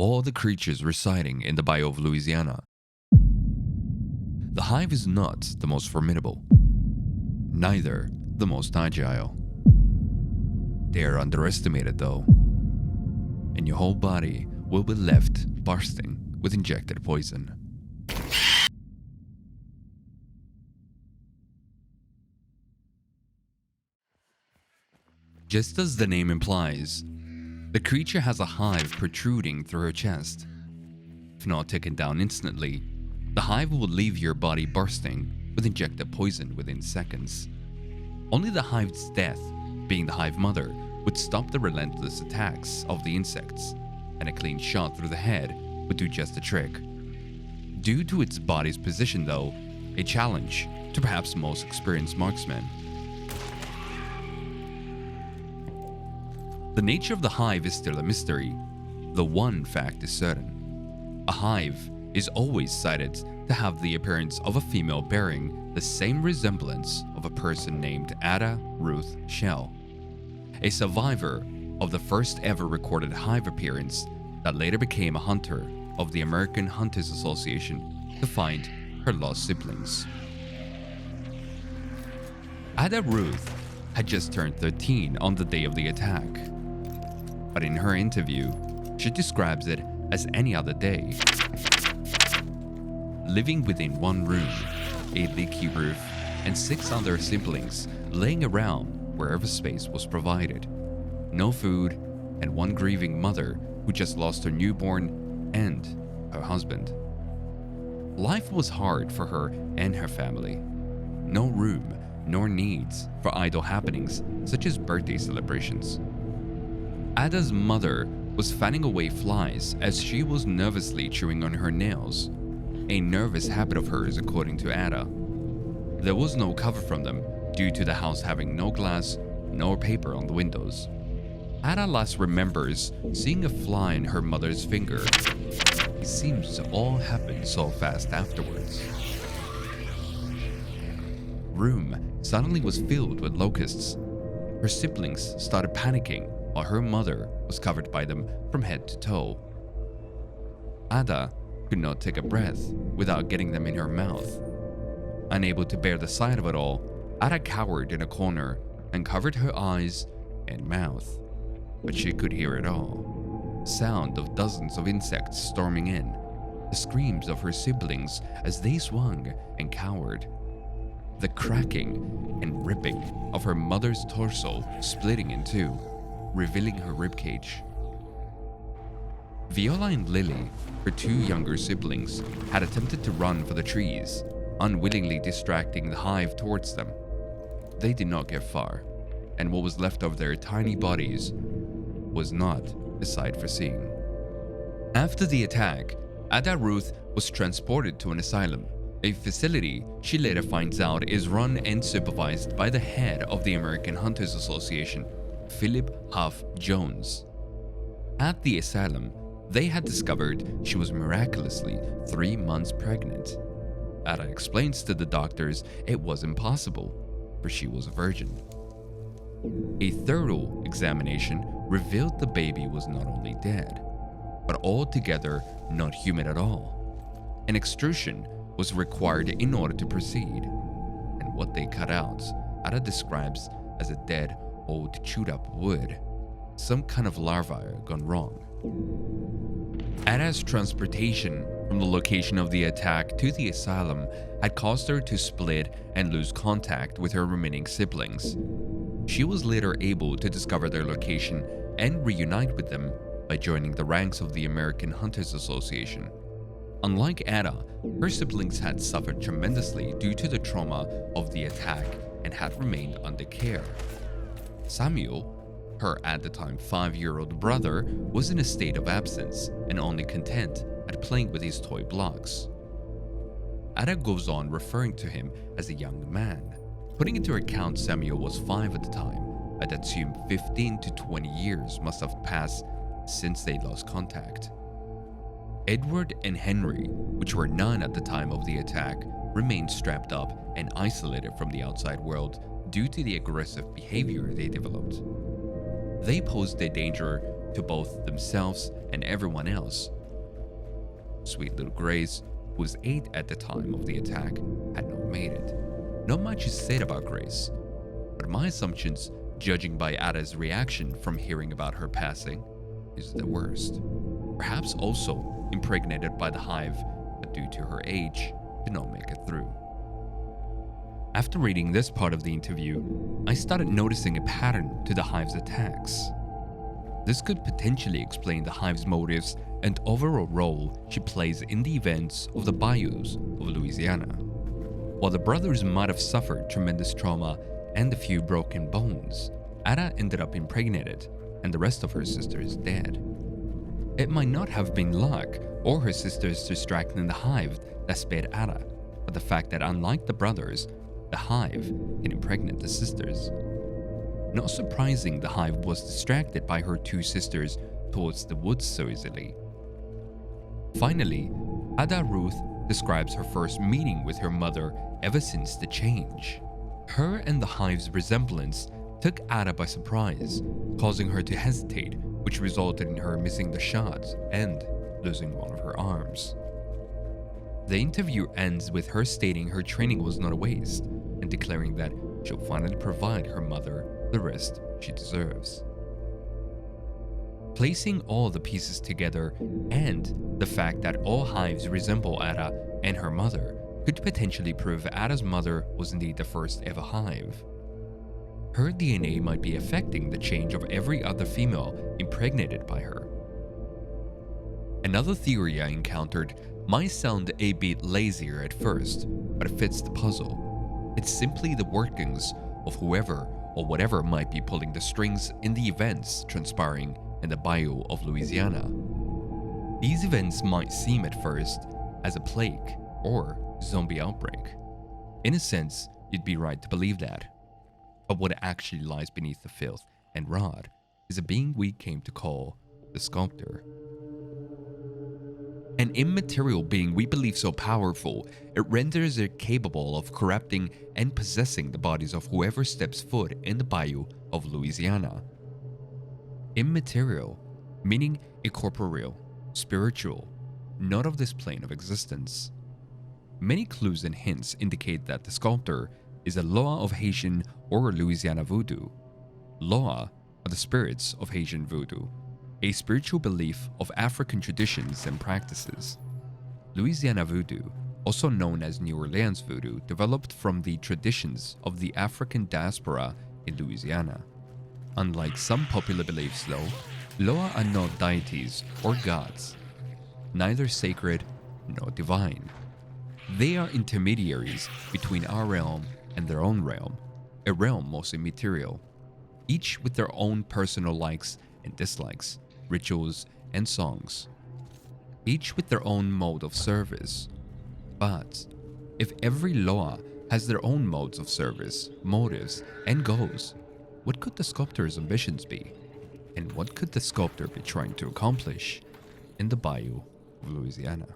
Of all the creatures residing in the Bayou of Louisiana, the Hive is not the most formidable, neither the most agile. They are underestimated though, and your whole body will be left bursting with injected poison. Just as the name implies, the creature has a hive protruding through her chest. If not taken down instantly, the hive will leave your body bursting with injected poison within seconds. Only the hive's death, being the hive mother, would stop the relentless attacks of the insects, and a clean shot through the head would do just the trick. Due to its body's position though, a challenge to perhaps most experienced marksmen. The nature of the hive is still a mystery. The one fact is certain. A hive is always cited to have the appearance of a female bearing the same resemblance of a person named Ada Ruth Shell, a survivor of the first ever recorded hive appearance that later became a hunter of the American Hunters Association to find her lost siblings. Ada Ruth had just turned 13 on the day of the attack, but in her interview, she describes it as any other day. Living within one room, a leaky roof, and 6 other siblings laying around wherever space was provided. No food, and one grieving mother who just lost her newborn and her husband. Life was hard for her and her family. No room nor needs for idle happenings such as birthday celebrations. Ada's mother was fanning away flies as she was nervously chewing on her nails, a nervous habit of hers according to Ada. There was no cover from them due to the house having no glass nor paper on the windows. Ada last remembers seeing a fly in her mother's finger. It seems to all happen so fast afterwards. Room suddenly was filled with locusts. Her siblings started panicking while her mother was covered by them from head to toe. Ada could not take a breath without getting them in her mouth. Unable to bear the sight of it all, Ada cowered in a corner and covered her eyes and mouth. But she could hear it all. Sound of dozens of insects storming in, the screams of her siblings as they swung and cowered, the cracking and ripping of her mother's torso splitting in two, revealing her ribcage. Viola and Lily, her 2 younger siblings, had attempted to run for the trees, unwillingly distracting the hive towards them. They did not get far, and what was left of their tiny bodies was not a sight for seeing. After the attack, Ada Ruth was transported to an asylum, a facility she later finds out is run and supervised by the head of the American Hunters Association, Philip Huff Jones. At the asylum, they had discovered she was miraculously 3 months pregnant. Ada explains to the doctors it was impossible, for she was a virgin. A thorough examination revealed the baby was not only dead, but altogether not human at all. An extrusion was required in order to proceed, and what they cut out, Ada describes as a dead, old, chewed-up wood, some kind of larva gone wrong. Ada's transportation from the location of the attack to the asylum had caused her to split and lose contact with her remaining siblings. She was later able to discover their location and reunite with them by joining the ranks of the American Hunters Association. Unlike Ada, her siblings had suffered tremendously due to the trauma of the attack and had remained under care. Samuel, her at the time 5-year-old brother, was in a state of absence and only content at playing with his toy blocks. Ada goes on referring to him as a young man. Putting into account Samuel was 5 at the time, I'd assume 15 to 20 years must have passed since they lost contact. Edward and Henry, which were 9 at the time of the attack, remained strapped up and isolated from the outside world due to the aggressive behavior they developed. They posed a danger to both themselves and everyone else. Sweet little Grace, who was 8 at the time of the attack, had not made it. Not much is said about Grace, but my assumptions, judging by Ada's reaction from hearing about her passing, is the worst. Perhaps also impregnated by the Hive, but due to her age, did not make it through. After reading this part of the interview, I started noticing a pattern to the Hive's attacks. This could potentially explain the Hive's motives and overall role she plays in the events of the bayous of Louisiana. While the brothers might have suffered tremendous trauma and a few broken bones, Ada ended up impregnated and the rest of her sisters dead. It might not have been luck or her sisters distracting the Hive that spared Ada, but the fact that unlike the brothers, the Hive can impregnate the sisters. Not surprising the Hive was distracted by her 2 sisters towards the woods so easily. Finally, Ada Ruth describes her first meeting with her mother ever since the change. Her and the Hive's resemblance took Ada by surprise, causing her to hesitate, which resulted in her missing the shot and losing one of her arms. The interview ends with her stating her training was not a waste and declaring that she'll finally provide her mother the rest she deserves. Placing all the pieces together and the fact that all Hives resemble Ada and her mother could potentially prove Ada's mother was indeed the first ever Hive. Her DNA might be affecting the change of every other female impregnated by her. Another theory I encountered might sound a bit lazier at first, but it fits the puzzle. It's simply the workings of whoever or whatever might be pulling the strings in the events transpiring in the bayou of Louisiana. These events might seem at first as a plague or zombie outbreak. In a sense, you'd be right to believe that. But what actually lies beneath the filth and rot is a being we came to call the Sculptor. An immaterial being we believe so powerful, it renders it capable of corrupting and possessing the bodies of whoever steps foot in the bayou of Louisiana. Immaterial, meaning incorporeal, spiritual, not of this plane of existence. Many clues and hints indicate that the Sculptor is a Lore of Haitian or Louisiana Voodoo. Lore are the spirits of Haitian Voodoo, a spiritual belief of African traditions and practices. Louisiana Voodoo, also known as New Orleans Voodoo, developed from the traditions of the African diaspora in Louisiana. Unlike some popular beliefs though, Lore are not deities or gods, neither sacred nor divine. They are intermediaries between our realm and their own realm, a realm mostly material, each with their own personal likes and dislikes, rituals and songs, each with their own mode of service. But if every Lore has their own modes of service, motives, and goals, what could the Sculptor's ambitions be? And what could the Sculptor be trying to accomplish in the bayou of Louisiana?